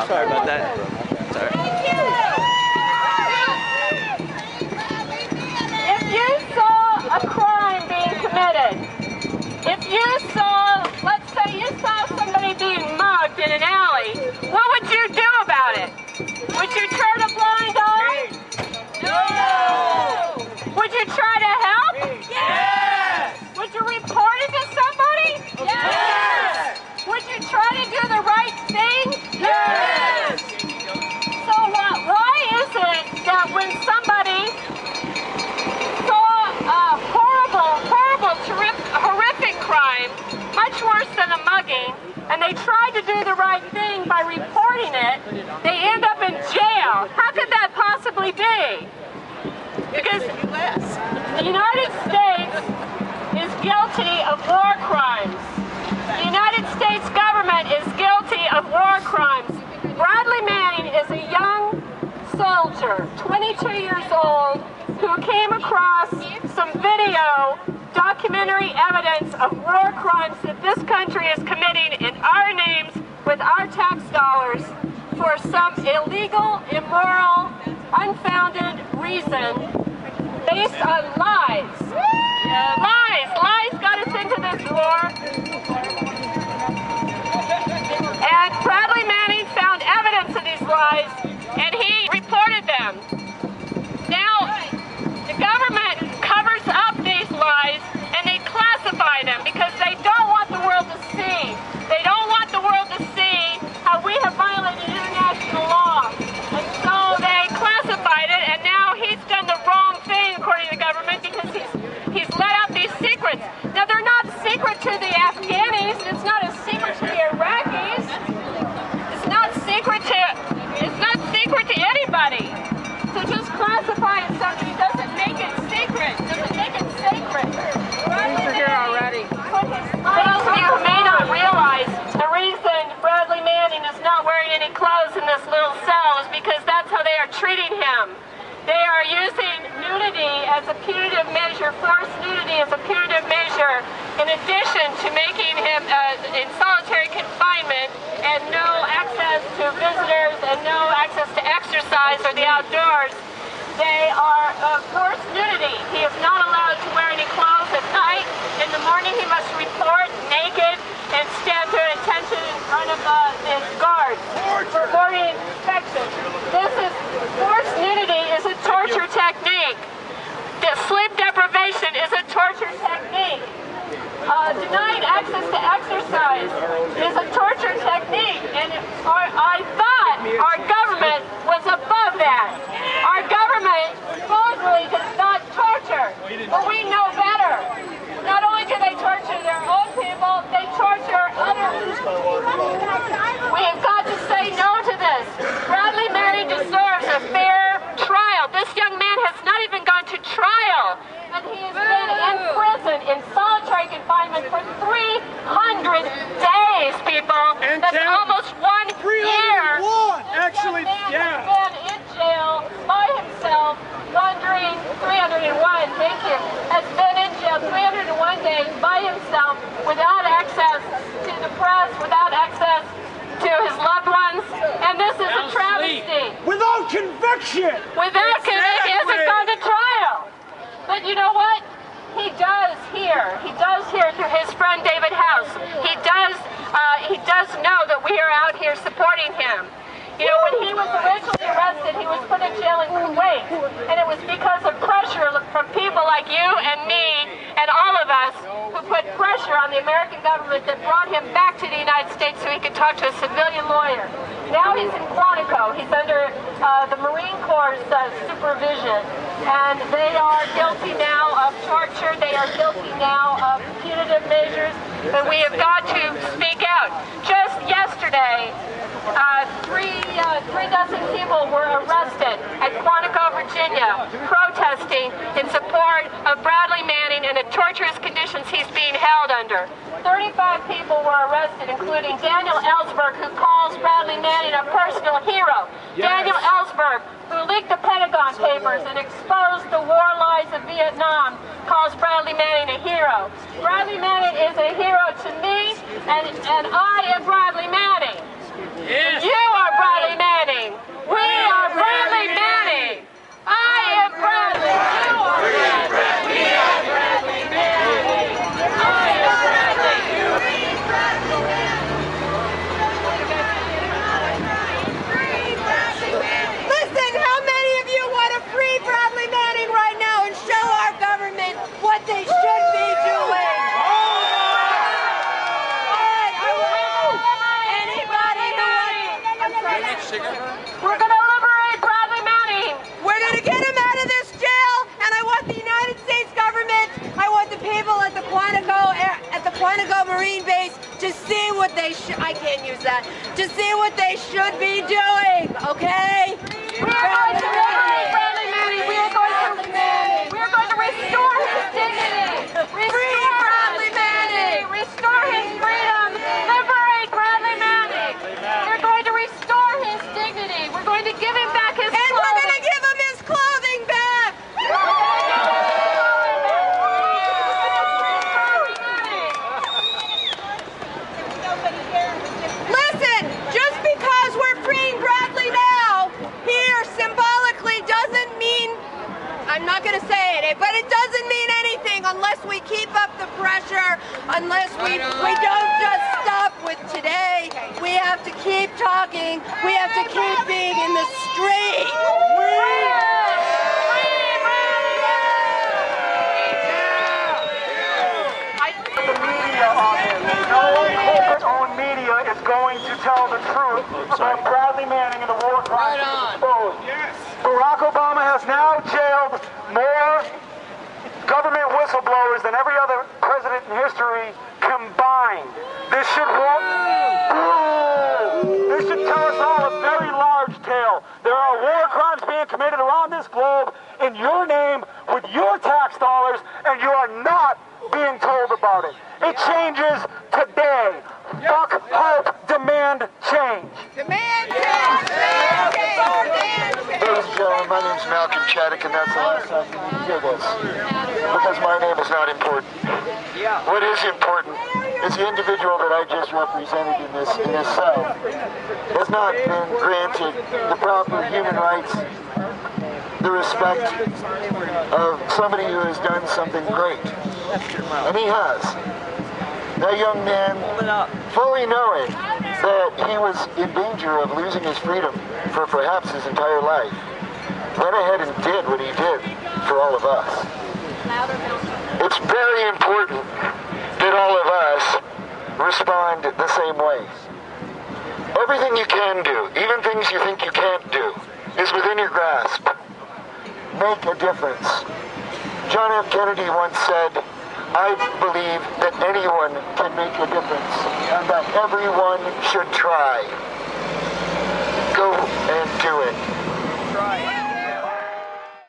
Sorry about that. Sorry. If you saw a crime being committed, if you saw, let's say you saw somebody being mugged in an alley, what would you do about it? Would you turn a blind eye? No! Would you try to help? Yes! Would you report it to somebody? Yes! Would you try to do the right thing? Yes! So why is it that when somebody saw a horrific crime, much worse than a mugging, and they tried to do the right thing by reporting it, they end up in jail? How could that possibly be? Because the United States is guilty of war crimes. The United States government is guilty of war crimes. Bradley Manning is a young soldier, 22 years old, who came across some video, documentary evidence of war crimes that this country is committing in our names with our tax dollars for some illegal, immoral, unfounded reason based on lies. Lies got us into this war. And Bradley Manning found evidence of these lies, and he reported them. Now, the government covers up these lies, and they classify them because they don't want the world to see. They don't want the world to see how we have violated international law. And so they classified it, and now he's done the wrong thing, according to the government, because he's let out these secrets. Now, they're not secret to the Afghanis. It's not a secret to the Iraqis. It's not secret to anybody. So just classifying something doesn't make it secret. Doesn't make it sacred. These are here already. For those of you who may not realize, the reason Bradley Manning is not wearing any clothes in this little cell is because that's how they are treating him. They are using nudity as a punitive measure, forced nudity as a punitive measure, in addition to making him in solitary confinement and no access to visitors and no access to exercise or the outdoors. They are forced nudity. He is not allowed to wear any clothes at night. In the morning he must report naked and stand to attention in front of his guards, reporting inspection. Forced nudity is a torture technique. The sleep deprivation is a torture technique. Denied access to exercise is a torture technique, and I thought our government was above that. Our government supposedly does not torture, but we know better. Not only do they torture their own people, they torture others. We have got to say no to this. Bradley Manning deserves a fair trial. This young man has not even gone to trial, and he has been in prison in solitary confinement for 300 days, people. That's almost 1 year. Actually, yeah. He's been in jail by himself, wondering, 301, thank you, has been in jail 301 days by himself without access to the press, without access to his loved ones, and this is a travesty. Without conviction! Without conviction, he hasn't gone to trial. But you know what? He does hear through his friend David House. He does know that we are out here supporting him. You know, when he was originally arrested, he was put in jail in Kuwait, and it was because of pressure from people like you and me and all of us who put pressure on the American government that brought him back to the United States so he could talk to a civilian lawyer. Now he's in Quantico. He's under the Marine Corps' supervision, and they are guilty now of torture. They are guilty now of punitive measures, and we have got to speak out. Just yesterday, three dozen people were arrested at Quantico, Virginia, protesting in support of Bradley Manning and the torturous conditions he's being held under. 35 people were arrested, including Daniel Ellsberg, who calls Bradley Manning a personal hero. Yes. Daniel Ellsberg, who leaked the Pentagon Papers and exposed the war lies of Vietnam, calls Bradley Manning a hero. Bradley Manning is a hero to me, and I am Bradley Manning. Yes. You are Bradley We're going to liberate Bradley Manning. We're going to get him out of this jail, and I want the United States government, I want the people at the Quantico Marine Base to see what they I can't use that, to see what they should be doing, okay? We are going to liberate Bradley Manning. We are going to restore his dignity. Free Bradley Manning! Restore his freedom. Liberate Bradley Manning. We're going to restore his dignity. We're going to give him back his clothing. And we're going to give him his clothing back! Listen, just because we're freeing Bradley now, here symbolically doesn't mean, I'm not going to say it, but it doesn't mean anything unless we keep up the pressure, unless we don't just stop with today. We have to keep talking. We have to keep being in the street. No corporate-owned media is going to tell the truth about Bradley Manning and the war crimes exposed. Barack Obama has now jailed more government whistleblowers than every other president in history combined. This should tell us all a very large tale. There are war crimes being committed around this globe in your name with your tax dollars, and you are not being told about it. It changes today. Fuck hope, demand change. Demand change! Demand change! Ladies and gentlemen, my name is Malcolm Chaddick, and that's the last time you need to hear this. Because my name is not important. What is important is the individual that I just represented in this cell has not been granted the proper human rights, the respect of somebody who has done something great. And he has. That young man, fully knowing that he was in danger of losing his freedom for perhaps his entire life, went ahead and did what he did for all of us. It's very important that all of us respond the same way. Everything you can do, even things you think you can't do, is within your grasp. Make a difference. John F. Kennedy once said, I believe that anyone can make a difference and that everyone should try. Go and do it.